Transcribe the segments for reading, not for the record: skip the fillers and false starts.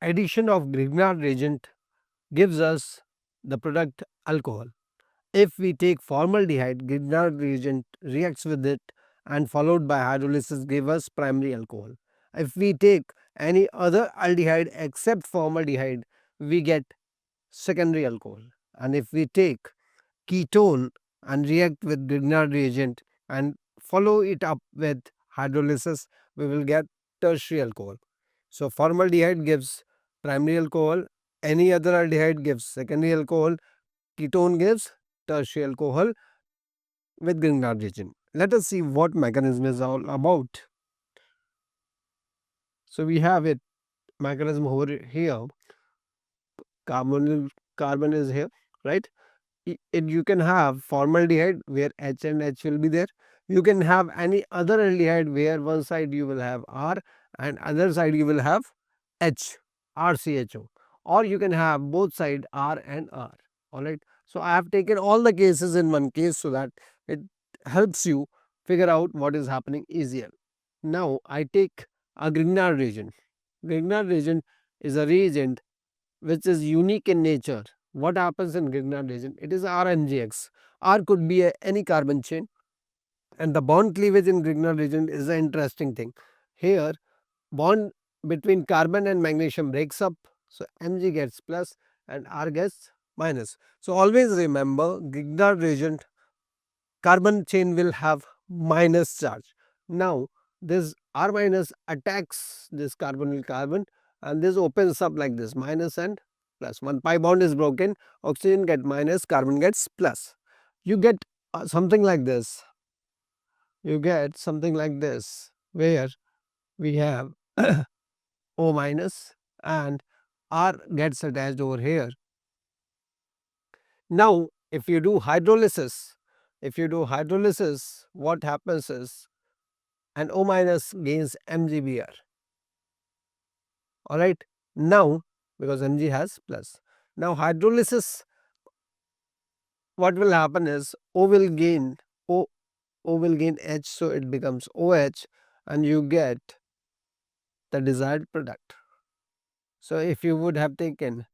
addition of Grignard reagent gives us the product alcohol. If we take formaldehyde, Grignard reagent reacts with it and followed by hydrolysis give us primary alcohol. If we take any other aldehyde except formaldehyde, we get secondary alcohol. And if we take ketone and react with Grignard reagent and follow it up with hydrolysis, we will get tertiary alcohol. So formaldehyde gives primary alcohol, any other aldehyde gives secondary alcohol, ketone gives tertiary alcohol with Grignard reagent. Let us see what mechanism is all about. So we have it mechanism over here. Carbon is here, right? You can have formaldehyde where H and H will be there. You can have any other aldehyde where one side you will have R and other side you will have H, RCHO, or you can have both side R and R. Alright. So I have taken all the cases in one case so that it helps you figure out what is happening easier. Now I take a Grignard reagent. Grignard reagent is a reagent which is unique in nature. What happens in Grignard reagent? It is RNGX. R could be any carbon chain, and the bond cleavage in Grignard reagent is an interesting thing. Here, bond between carbon and magnesium breaks up, so Mg gets plus and R gets minus. So always remember, Grignard reagent carbon chain will have minus charge. Now this R minus attacks this carbon with carbon and this opens up like this, minus and plus. One pi bond is broken, oxygen get minus, carbon gets plus. You get something like this. You get something like this where we have O minus and R gets attached over here. Now if you do hydrolysis, what happens is and O minus gains MgBr. Alright. Now because Mg has plus. Now hydrolysis, what will happen is O will gain H, so it becomes OH and you get the desired product. So if you would have taken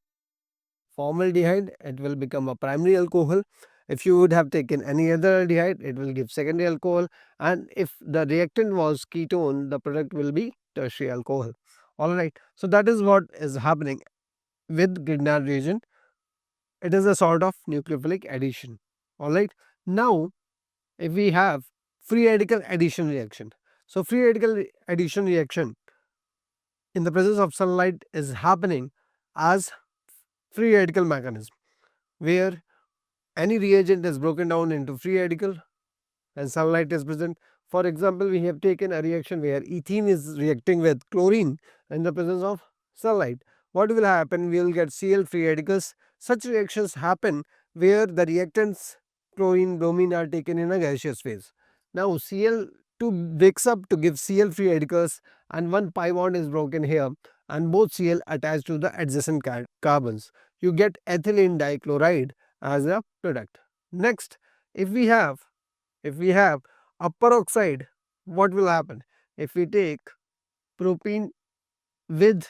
formaldehyde, it will become a primary alcohol. If you would have taken any other aldehyde, it will give secondary alcohol, and if the reactant was ketone, the product will be tertiary alcohol. Alright, so that is what is happening with Grignard reagent. It is a sort of nucleophilic addition. Alright, now if we have free radical addition reaction. So free radical addition reaction in the presence of sunlight is happening as free radical mechanism, where any reagent is broken down into free radical and sunlight is present. For example, we have taken a reaction where ethene is reacting with chlorine in the presence of sunlight. What will happen? We will get Cl free radicals. Such reactions happen where the reactants chlorine, bromine are taken in a gaseous phase. Now Cl2 wakes up to give Cl free radicals and one pi bond is broken here and both Cl attached to the adjacent carbons. You get ethylene dichloride as a product. Next, if we have a peroxide, what will happen? If we take propene with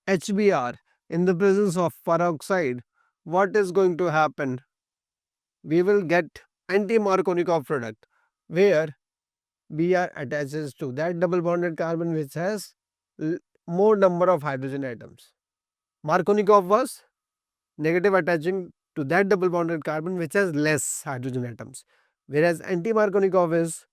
HBr in the presence of peroxide, what is going to happen? We will get Anti-Markovnikov product where Br attaches to that double bonded carbon which has more number of hydrogen atoms. Markovnikov was negative attaching to that double bonded carbon which has less hydrogen atoms, whereas anti-Markovnikov is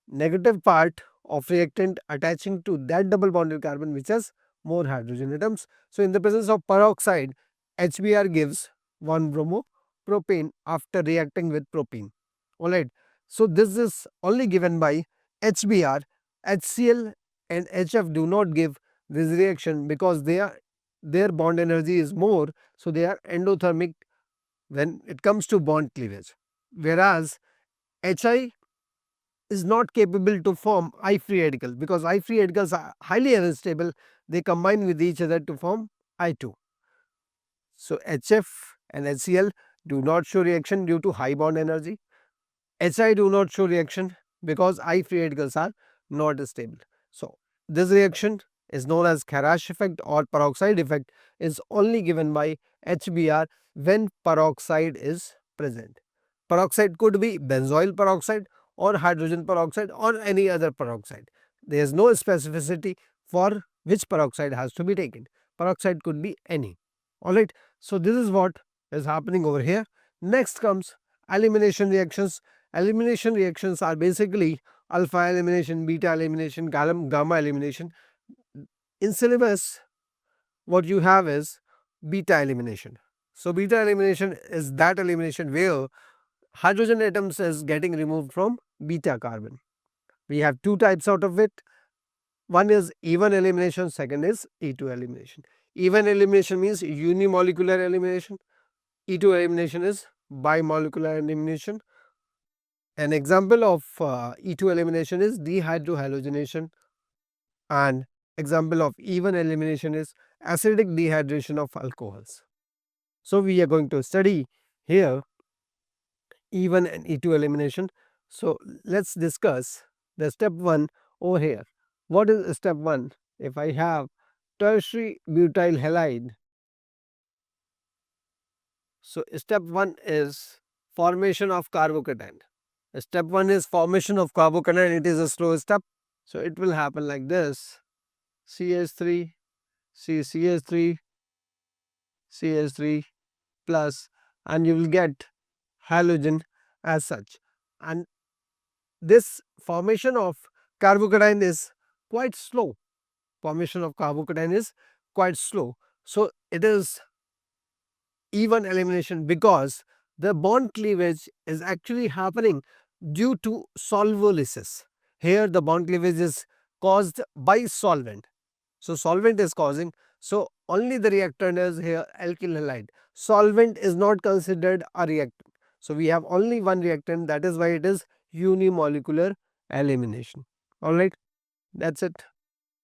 negative part of reactant attaching to that double bonded carbon which has more hydrogen atoms. So in the presence of peroxide, HBr gives 1 bromopropane after reacting with propene. Alright. So this is only given by HBr. HCl and HF do not give this reaction because their bond energy is more, so they are endothermic when it comes to bond cleavage, whereas Hi is not capable to form I free radicals because I free radicals are highly unstable, they combine with each other to form I2. So HF and HCl do not show reaction due to high bond energy. Hi do not show reaction because I free radicals are not stable. So this reaction is known as Kharash effect or peroxide effect, is only given by HBr when peroxide is present. Peroxide could be benzoyl peroxide or hydrogen peroxide or any other peroxide. There is no specificity for which peroxide has to be taken. Peroxide could be any. Alright, so this is what is happening over here. Next comes elimination reactions. Elimination reactions are basically alpha elimination, beta elimination, gamma elimination. In syllabus, what you have is beta elimination. So beta elimination is that elimination where hydrogen atoms is getting removed from beta carbon. We have two types out of it. One is even elimination, second is E2 elimination. Even elimination means unimolecular elimination. E2 elimination is bimolecular elimination. An example of E2 elimination is dehydrohalogenation, and example of even elimination is acidic dehydration of alcohols. So we are going to study here even and E2 elimination. So let's discuss the step 1 over here. What is step 1? If I have tertiary butyl halide, so step 1 is formation of carbocation. Step 1 is formation of carbocation. It is a slow step. So it will happen like this: CH3, CH3, CH3 plus, and you will get halogen as such. And this formation of carbocation is quite slow. Formation of carbocation is quite slow. So it is even elimination because the bond cleavage is actually happening due to solvolysis. Here the bond cleavage is caused by solvent. So solvent is causing. So only the reactant is here alkyl halide. Solvent is not considered a reactant. So we have only one reactant, that is why it is unimolecular elimination. Alright, that's it.